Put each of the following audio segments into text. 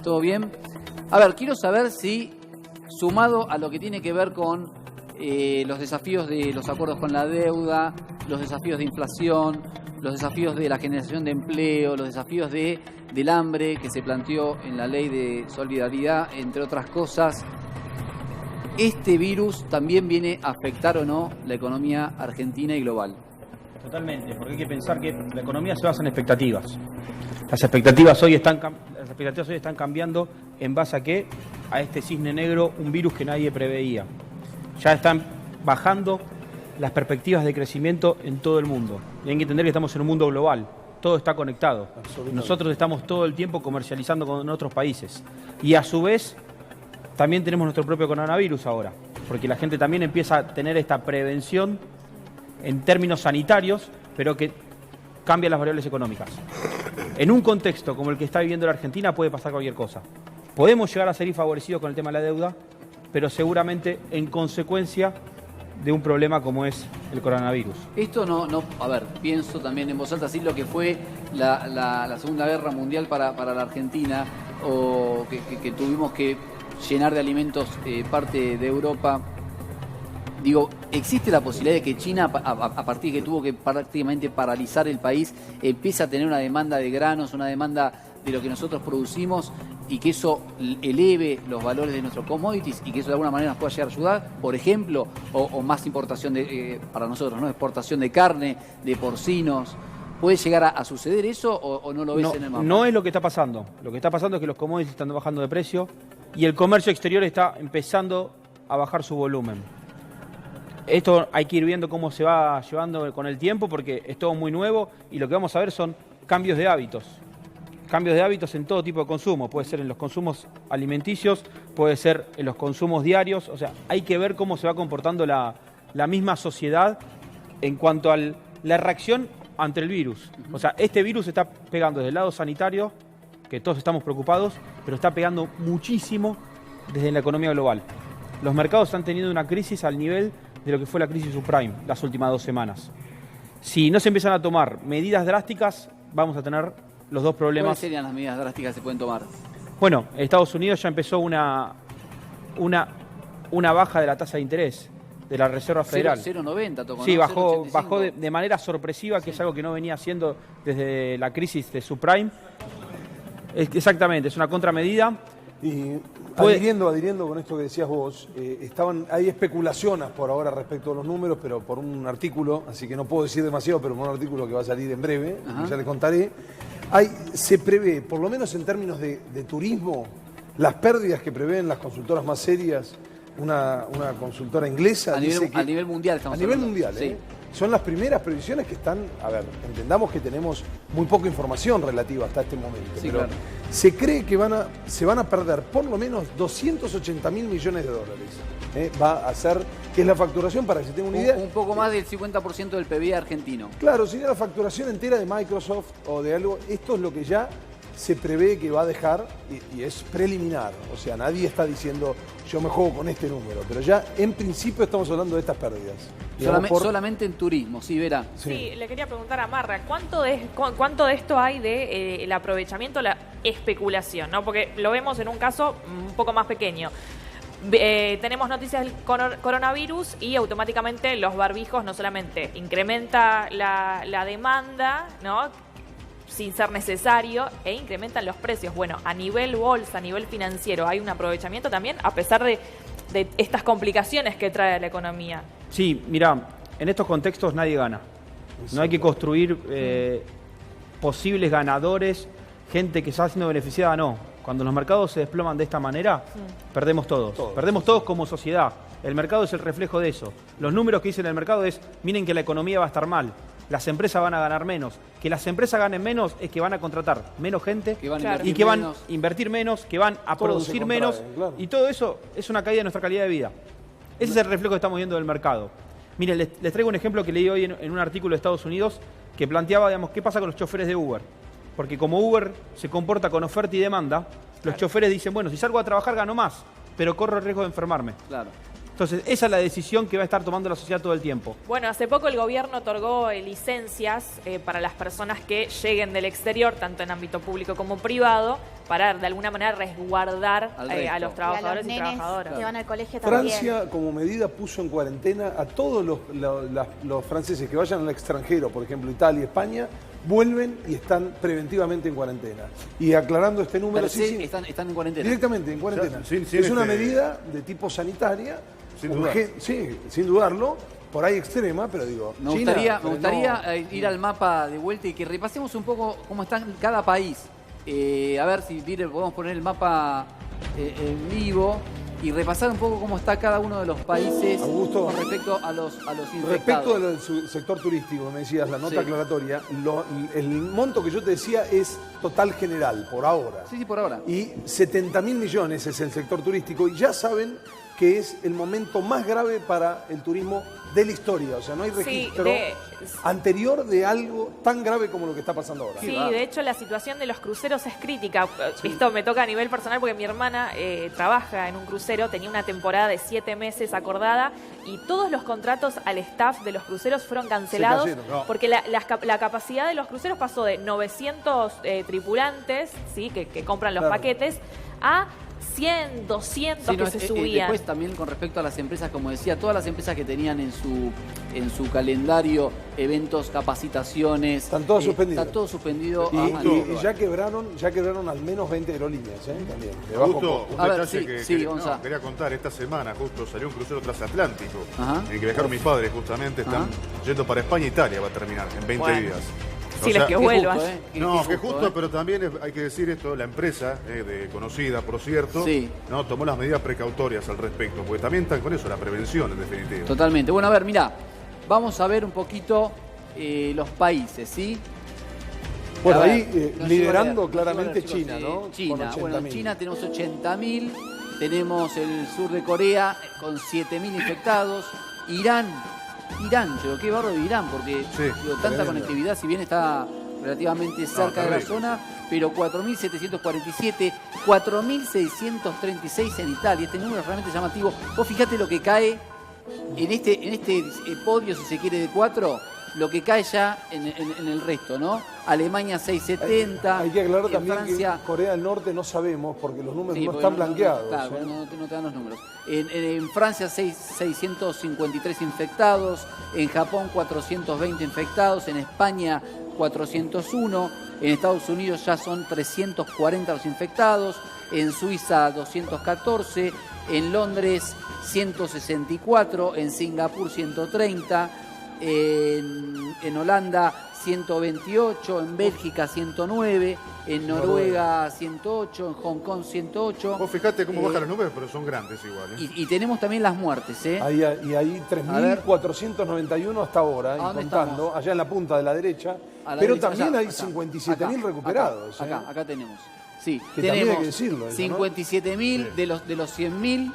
¿Todo bien? A ver, quiero saber si, sumado a lo que tiene que ver con los desafíos de los acuerdos con la deuda, los desafíos de inflación, los desafíos de la generación de empleo, los desafíos del hambre que se planteó en la ley de solidaridad, entre otras cosas, ¿este virus también viene a afectar o no la economía argentina y global? Totalmente, porque hay que pensar que la economía se basa en expectativas. Las expectativas hoy están cambiando en base a qué? A este cisne negro, un virus que nadie preveía. Ya están bajando las perspectivas de crecimiento en todo el mundo. Y hay que entender que estamos en un mundo global, todo está conectado. Nosotros estamos todo el tiempo comercializando con otros países. Y a su vez, también tenemos nuestro propio coronavirus ahora, porque la gente también empieza a tener esta prevención en términos sanitarios, pero que cambia las variables económicas. En un contexto como el que está viviendo la Argentina puede pasar cualquier cosa. Podemos llegar a ser favorecidos con el tema de la deuda, pero seguramente en consecuencia de un problema como es el coronavirus. Esto a ver, pienso también en voz alta, así lo que fue la Segunda Guerra Mundial para la Argentina, o que tuvimos que llenar de alimentos parte de Europa. Digo, ¿existe la posibilidad de que China, a partir de que tuvo que prácticamente paralizar el país, empiece a tener una demanda de granos, una demanda de lo que nosotros producimos, y que eso eleve los valores de nuestros commodities y que eso de alguna manera nos pueda llegar a ayudar, por ejemplo, o más importación para nosotros, ¿no? Exportación de carne, de porcinos? ¿Puede llegar a suceder eso o no lo ves en el mapa? No es lo que está pasando. Lo que está pasando es que los commodities están bajando de precio y el comercio exterior está empezando a bajar su volumen. Esto hay que ir viendo cómo se va llevando con el tiempo, porque es todo muy nuevo y lo que vamos a ver son cambios de hábitos. Cambios de hábitos en todo tipo de consumo. Puede ser en los consumos alimenticios, puede ser en los consumos diarios. O sea, hay que ver cómo se va comportando la misma sociedad en cuanto a la reacción ante el virus. O sea, este virus está pegando desde el lado sanitario, que todos estamos preocupados, pero está pegando muchísimo desde la economía global. Los mercados están teniendo una crisis al nivel de lo que fue la crisis subprime las últimas 2 semanas. Si no se empiezan a tomar medidas drásticas, vamos a tener los dos problemas. ¿Cuáles serían las medidas drásticas que se pueden tomar? Bueno, Estados Unidos ya empezó una baja de la tasa de interés de la Reserva Federal. 0,90 tocó, sí, ¿no? bajó de manera sorpresiva, que es algo que no venía haciendo desde la crisis de subprime. Exactamente, es una contramedida. Y adhiriendo con esto que decías vos, hay especulaciones por ahora respecto a los números, pero por un artículo, así que no puedo decir demasiado, pero por un artículo que va a salir en breve, ya les contaré, se prevé, por lo menos en términos de turismo, las pérdidas que prevén las consultoras más serias, una consultora inglesa. A nivel mundial estamos hablando. A nivel mundial, sí. Son las primeras previsiones que están, entendamos que tenemos muy poca información relativa hasta este momento, sí, pero claro. Se cree que se van a perder por lo menos 280.000 millones de dólares. Va a ser, que es la facturación, para que se tenga una idea. Un poco más del 50% del PIB argentino. Claro, sería la facturación entera de Microsoft o de algo. Esto es lo que ya se prevé que va a dejar y es preliminar. O sea, nadie está diciendo yo me juego con este número, pero ya en principio estamos hablando de estas pérdidas. Solamente en turismo, sí, Vera. Sí, le quería preguntar a Marra, ¿cuánto de esto hay de el aprovechamiento, la especulación, ¿no? Porque lo vemos en un caso un poco más pequeño. Tenemos noticias del coronavirus y automáticamente los barbijos no solamente incrementa la demanda, ¿no?, sin ser necesario, e incrementan los precios. Bueno, a nivel bolsa, a nivel financiero, ¿hay un aprovechamiento también a pesar de estas complicaciones que trae la economía? Sí, mira, en estos contextos nadie gana. No hay que construir posibles ganadores, gente que está siendo beneficiada, no. Cuando los mercados se desploman de esta manera, perdemos todos. Perdemos todos como sociedad. El mercado es el reflejo de eso. Los números que dicen el mercado es, miren que la economía va a estar mal, las empresas van a ganar menos. Que las empresas ganen menos es que van a contratar menos gente y que van a invertir menos, que van a producir menos. Claro. Y todo eso es una caída de nuestra calidad de vida. Ese es el reflejo que estamos viendo del mercado. Miren, les traigo un ejemplo que leí hoy en un artículo de Estados Unidos que planteaba, digamos, qué pasa con los choferes de Uber. Porque como Uber se comporta con oferta y demanda, los choferes dicen, bueno, si salgo a trabajar gano más, pero corro el riesgo de enfermarme. Claro. Entonces, esa es la decisión que va a estar tomando la sociedad todo el tiempo. Bueno, hace poco el gobierno otorgó licencias para las personas que lleguen del exterior, tanto en ámbito público como privado, para de alguna manera resguardar a los trabajadores y trabajadoras. Que van al colegio también. Francia, como medida, puso en cuarentena a todos los franceses que vayan al extranjero, por ejemplo, Italia, España, vuelven y están preventivamente en cuarentena. Y aclarando este número, sí, están en cuarentena. Directamente en cuarentena. O sea, es una medida de tipo sanitaria, sin dudarlo, por ahí extrema, pero digo, Me gustaría ir al mapa de vuelta y que repasemos un poco cómo está cada país. A ver si podemos poner el mapa en vivo y repasar un poco cómo está cada uno de los países, Augusto, con respecto a los infectados. Respecto del sector turístico, me decías, la nota aclaratoria, el monto que yo te decía es total general, por ahora. Sí, por ahora. Y 70.000 millones es el sector turístico, y ya saben que es el momento más grave para el turismo de la historia. O sea, no hay registro anterior de algo tan grave como lo que está pasando ahora. Sí, de hecho la situación de los cruceros es crítica. Esto me toca a nivel personal porque mi hermana trabaja en un crucero, tenía una temporada de 7 meses acordada y todos los contratos al staff de los cruceros fueron cancelados porque la capacidad de los cruceros pasó de 900 tripulantes, ¿sí? que compran los paquetes, a 100, 200 que se subían. Después también con respecto a las empresas, como decía, todas las empresas que tenían en su calendario eventos, capacitaciones. Están todos suspendidos. Está todo suspendido. Y ya quebraron al menos 20 aerolíneas, también. Justo un detalle Gonzalo. quería contar. Esta semana justo salió un crucero transatlántico en el que viajaron mis padres justamente. Están yendo para España e Italia, va a terminar en 20 días. Sí, los que vuelvan. Pero también hay que decir esto, la empresa, conocida por cierto, tomó las medidas precautorias al respecto, porque también está con eso, la prevención en definitiva. Totalmente. Bueno, a ver, mirá, vamos a ver un poquito los países, ¿sí? Bueno, ahí liderando claramente China, ¿no? China, China tenemos 80.000, tenemos el sur de Corea con 7.000 infectados, Irán, yo qué barro de Irán, porque tanta conectividad, si bien está relativamente cerca de la zona, pero 4.747, 4.636 en Italia. Este número es realmente llamativo. Vos fijate lo que cae en este podio, si se quiere, de 4, lo que cae ya en el resto, ¿no? Alemania 670. Hay que aclarar también Francia, que Corea del Norte no sabemos porque los números no están blanqueados. No te dan los números. En Francia 653 infectados, en Japón 420 infectados, en España 401, en Estados Unidos ya son 340 los infectados, en Suiza 214, en Londres 164, en Singapur 130, en Holanda 128, en Bélgica 109, en Noruega 108, en Hong Kong 108. Vos fijate cómo bajan los números, pero son grandes igual. Y tenemos también las muertes. Y hay 3.491 hasta ahora, y contando, estamos? allá en la punta de la derecha, pero también hay 57.000 recuperados. Acá tenemos. Sí, que tenemos también hay que decirlo. 57.000 de los 100.000.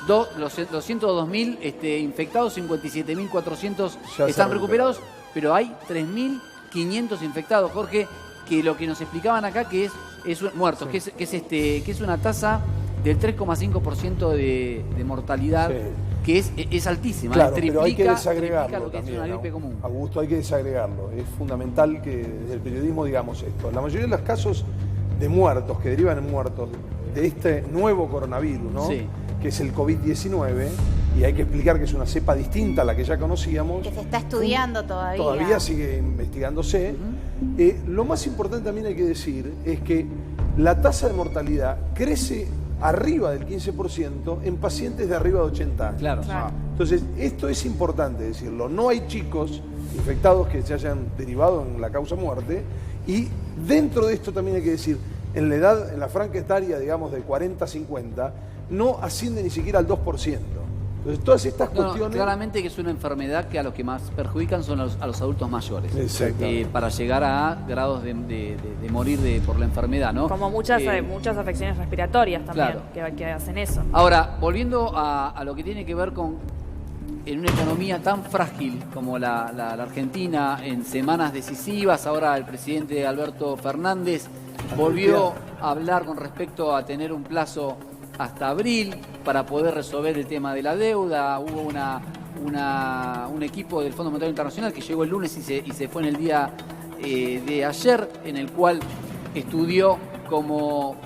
Los 102.000 infectados, 57.400 están recuperados, pero hay 3.500 infectados, Jorge, que lo que nos explicaban acá que es muertos, que es una tasa del 3,5% de mortalidad, que es altísima, claro, pero hay que desagregarlo lo que también, es una gripe común. Augusto, hay que desagregarlo. Es fundamental que desde el periodismo digamos esto. La mayoría de los casos de muertos, que derivan en muertos de este nuevo coronavirus, ¿no? Que es el COVID-19, y hay que explicar que es una cepa distinta a la que ya conocíamos. Que se está estudiando todavía. Todavía sigue investigándose. Lo más importante también hay que decir es que la tasa de mortalidad crece arriba del 15% en pacientes de arriba de 80 años. Claro. Entonces, esto es importante decirlo. No hay chicos infectados que se hayan derivado en la causa muerte, y dentro de esto también hay que decir, en la edad, en la franja etaria, digamos, de 40 a 50, no asciende ni siquiera al 2%. Entonces, todas estas cuestiones... Claramente que es una enfermedad que a los que más perjudican son a los adultos mayores. Para llegar a grados de morir por la enfermedad, ¿no? Como muchas afecciones respiratorias también, que hacen eso. Ahora, volviendo a lo que tiene que ver con en una economía tan frágil como la Argentina, en semanas decisivas, ahora el presidente Alberto Fernández volvió a hablar con respecto a tener un plazo hasta abril para poder resolver el tema de la deuda. Hubo un equipo del Fondo Monetario Internacional que llegó el lunes y se fue en el día de ayer, en el cual estudió como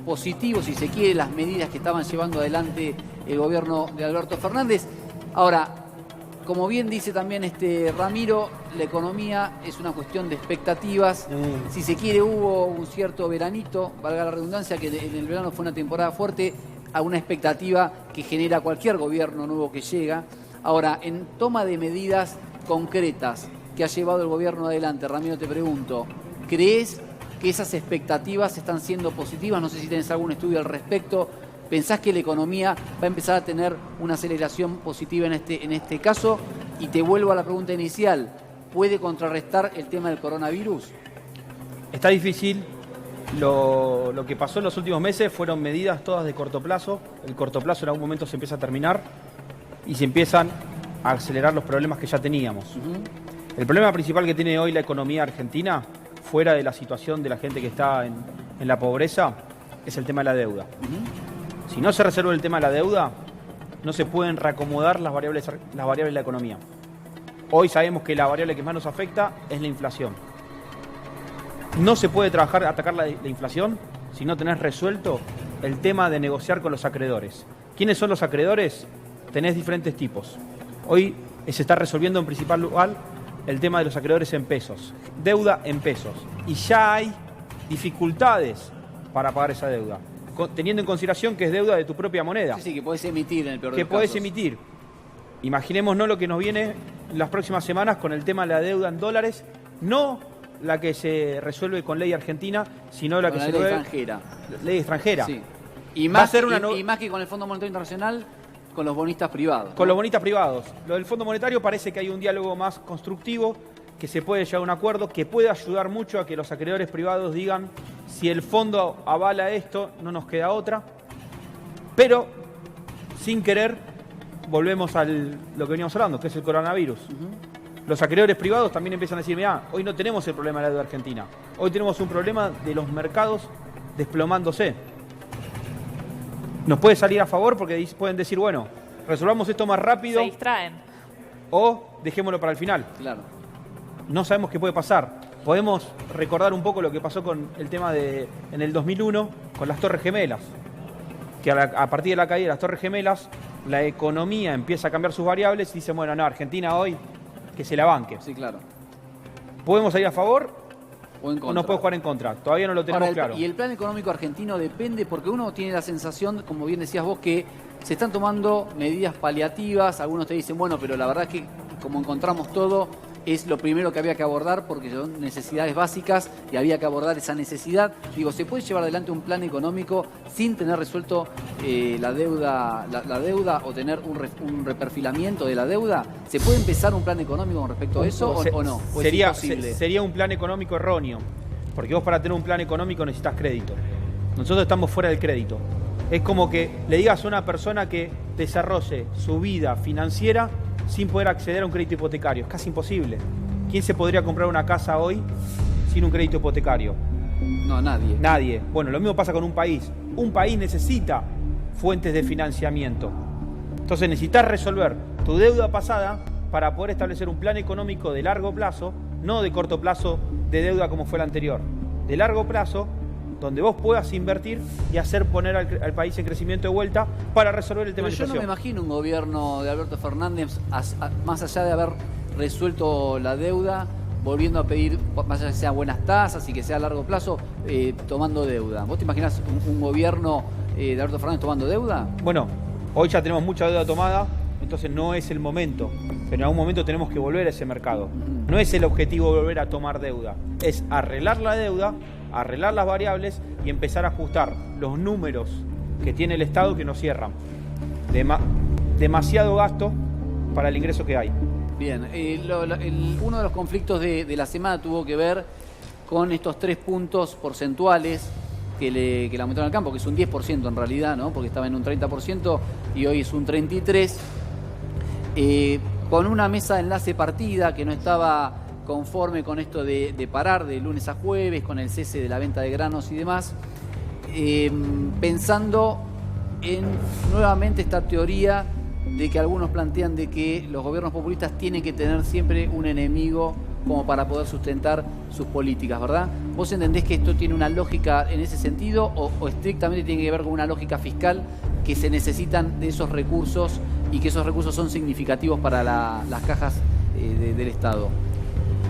positivo, si se quiere, las medidas que estaban llevando adelante el gobierno de Alberto Fernández. Ahora, como bien dice también Ramiro, la economía es una cuestión de expectativas. Si se quiere, hubo un cierto veranito, valga la redundancia, que en el verano fue una temporada fuerte, a una expectativa que genera cualquier gobierno nuevo que llega. Ahora, en toma de medidas concretas que ha llevado el gobierno adelante, Ramiro, te pregunto, ¿crees que esas expectativas están siendo positivas? No sé si tenés algún estudio al respecto. ¿Pensás que la economía va a empezar a tener una aceleración positiva en este caso? Y te vuelvo a la pregunta inicial, ¿puede contrarrestar el tema del coronavirus? Está difícil. Lo que pasó en los últimos meses fueron medidas todas de corto plazo. El corto plazo en algún momento se empieza a terminar y se empiezan a acelerar los problemas que ya teníamos. El problema principal que tiene hoy la economía argentina, fuera de la situación de la gente que está en la pobreza, es el tema de la deuda. Si no se resuelve el tema de la deuda, no se pueden reacomodar las variables de la economía. Hoy sabemos que la variable que más nos afecta es la inflación. No se puede atacar la inflación si no tenés resuelto el tema de negociar con los acreedores. ¿Quiénes son los acreedores? Tenés diferentes tipos. Hoy se está resolviendo en principal lugar el tema de los acreedores en pesos, deuda en pesos. Y ya hay dificultades para pagar esa deuda, teniendo en consideración que es deuda de tu propia moneda. Sí, que podés emitir en el peor de los que podés casos. emitir. Imaginémonos lo que nos viene las próximas semanas con el tema de la deuda en dólares, no la que se resuelve con ley argentina, sino la con que la se ley resuelve extranjera. Ley extranjera. Sí. Y Va a más, ser y más que con el Fondo Monetario Internacional, con los bonistas privados. Con los bonistas privados. Lo del Fondo Monetario parece que hay un diálogo más constructivo, que se puede llegar a un acuerdo, que puede ayudar mucho a que los acreedores privados digan, si el fondo avala esto, no nos queda otra. Pero, sin querer, volvemos a lo que veníamos hablando, que es el coronavirus. Los acreedores privados también empiezan a decir, mirá, hoy no tenemos el problema de la deuda argentina. Hoy tenemos un problema de los mercados desplomándose. Nos puede salir a favor porque pueden decir, bueno, resolvamos esto más rápido. Se distraen. O dejémoslo para el final. Claro. No sabemos qué puede pasar. Podemos recordar un poco lo que pasó con el tema en el 2001 con las Torres Gemelas. Que a partir de la caída de las Torres Gemelas, la economía empieza a cambiar sus variables y dicen, bueno, no, Argentina hoy que se la banque. Sí, claro. ¿Podemos salir a favor o en contra? O nos puede jugar en contra? Todavía no lo tenemos claro. Y el plan económico argentino depende, porque uno tiene la sensación, como bien decías vos, que se están tomando medidas paliativas. Algunos te dicen, bueno, pero la verdad es que como encontramos todo, es lo primero que había que abordar porque son necesidades básicas y había que abordar esa necesidad. Digo, ¿se puede llevar adelante un plan económico sin tener resuelto la deuda o tener un reperfilamiento de la deuda? ¿Se puede empezar un plan económico con respecto a eso o no? ¿O sería un plan económico erróneo, porque vos para tener un plan económico necesitas crédito. Nosotros estamos fuera del crédito. Es como que le digas a una persona que desarrolle su vida financiera sin poder acceder a un crédito hipotecario. Es casi imposible. ¿Quién se podría comprar una casa hoy sin un crédito hipotecario? No, nadie. Nadie. Bueno, lo mismo pasa con un país. Un país necesita fuentes de financiamiento. Entonces necesitas resolver tu deuda pasada para poder establecer un plan económico de largo plazo, no de corto plazo de deuda como fue el anterior. De largo plazo, donde vos puedas invertir y hacer poner al país en crecimiento de vuelta para resolver el tema de la inflación. Yo no me imagino un gobierno de Alberto Fernández, más allá de haber resuelto la deuda, volviendo a pedir, más allá de que sean buenas tasas y que sea a largo plazo, tomando deuda. ¿Vos te imaginás un gobierno de Alberto Fernández tomando deuda? Bueno, hoy ya tenemos mucha deuda tomada, entonces no es el momento, pero en algún momento tenemos que volver a ese mercado. No es el objetivo volver a tomar deuda, es arreglar la deuda, arreglar las variables y empezar a ajustar los números que tiene el Estado que nos cierran. Demasiado gasto para el ingreso que hay. Bien, uno de los conflictos de la semana tuvo que ver con estos 3 puntos porcentuales que le aumentaron al campo, que es un 10% en realidad, ¿no? Porque estaba en un 30% y hoy es un 33%. Con una mesa de enlace partida que no estaba conforme con esto de parar de lunes a jueves, con el cese de la venta de granos y demás, pensando en nuevamente esta teoría de que algunos plantean de que los gobiernos populistas tienen que tener siempre un enemigo como para poder sustentar sus políticas, ¿verdad? ¿Vos entendés que esto tiene una lógica en ese sentido o estrictamente tiene que ver con una lógica fiscal, que se necesitan de esos recursos y que esos recursos son significativos para las cajas del Estado?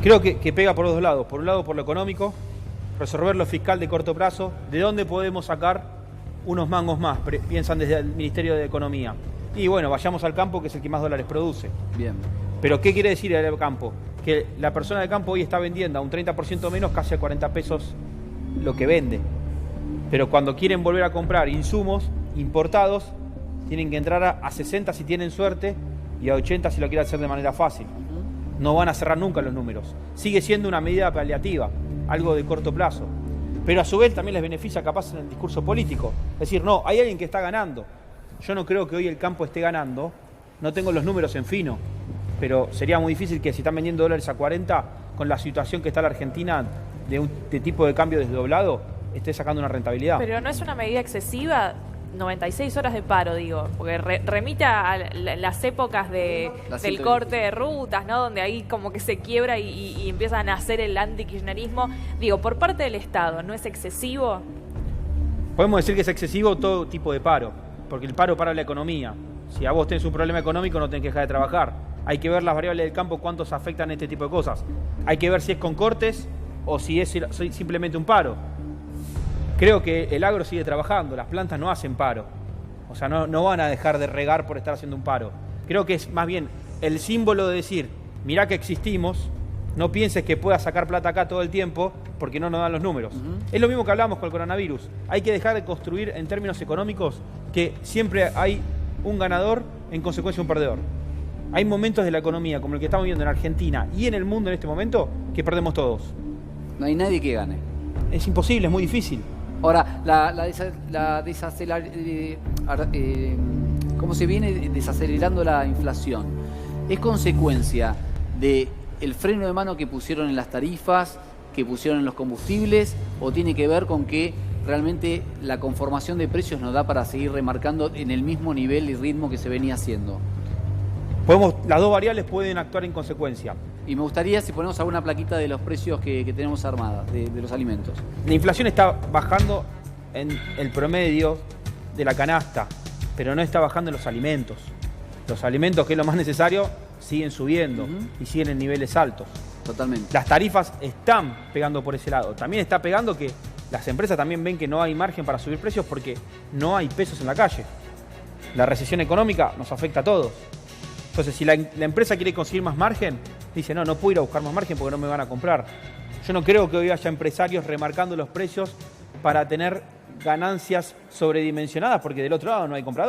Creo que pega por los dos lados. Por un lado, por lo económico, resolver lo fiscal de corto plazo. ¿De dónde podemos sacar unos mangos más? Piensan desde el Ministerio de Economía. Y bueno, vayamos al campo, que es el que más dólares produce. Bien. Pero ¿qué quiere decir el campo? Que la persona del campo hoy está vendiendo a un 30% menos, casi a 40 pesos lo que vende. Pero cuando quieren volver a comprar insumos importados, tienen que entrar a 60 si tienen suerte y a 80 si lo quieren hacer de manera fácil. No van a cerrar nunca los números. Sigue siendo una medida paliativa, algo de corto plazo. Pero a su vez también les beneficia capaz en el discurso político. Es decir, no, hay alguien que está ganando. Yo no creo que hoy el campo esté ganando, no tengo los números en fino, pero sería muy difícil que si están vendiendo dólares a 40, con la situación que está la Argentina de tipo de cambio desdoblado, esté sacando una rentabilidad. Pero no es una medida excesiva, 96 horas de paro, digo, porque remite a las épocas del corte de rutas, ¿no? Donde ahí como que se quiebra y empieza a nacer el anti-kirchnerismo. Digo, por parte del Estado, ¿no es excesivo? Podemos decir que es excesivo todo tipo de paro, porque el paro para la economía. Si a vos tenés un problema económico, no tenés que dejar de trabajar. Hay que ver las variables del campo, cuántos afectan este tipo de cosas. Hay que ver si es con cortes o si es simplemente un paro. Creo que el agro sigue trabajando, las plantas no hacen paro. O sea, no van a dejar de regar por estar haciendo un paro. Creo que es más bien el símbolo de decir, mirá que existimos, no pienses que puedas sacar plata acá todo el tiempo porque no nos dan los números. Es lo mismo que hablamos con el coronavirus. Hay que dejar de construir en términos económicos que siempre hay un ganador, en consecuencia un perdedor. Hay momentos de la economía, como el que estamos viendo en Argentina y en el mundo en este momento, que perdemos todos. No hay nadie que gane. Es imposible, es muy difícil. Ahora, ¿cómo se viene desacelerando la inflación? ¿Es consecuencia del freno de mano que pusieron en las tarifas, que pusieron en los combustibles, o tiene que ver con que realmente la conformación de precios nos da para seguir remarcando en el mismo nivel y ritmo que se venía haciendo? Las dos variables pueden actuar en consecuencia. Y me gustaría si ponemos alguna plaquita de los precios que tenemos armadas, de los alimentos. La inflación está bajando en el promedio de la canasta, pero no está bajando en los alimentos. Los alimentos, que es lo más necesario, siguen subiendo y siguen en niveles altos. Totalmente. Las tarifas están pegando por ese lado. También está pegando que las empresas también ven que no hay margen para subir precios porque no hay pesos en la calle. La recesión económica nos afecta a todos. Entonces, si la empresa quiere conseguir más margen, dice, no puedo ir a buscar más margen porque no me van a comprar. Yo no creo que hoy haya empresarios remarcando los precios para tener ganancias sobredimensionadas, porque del otro lado no hay compradores.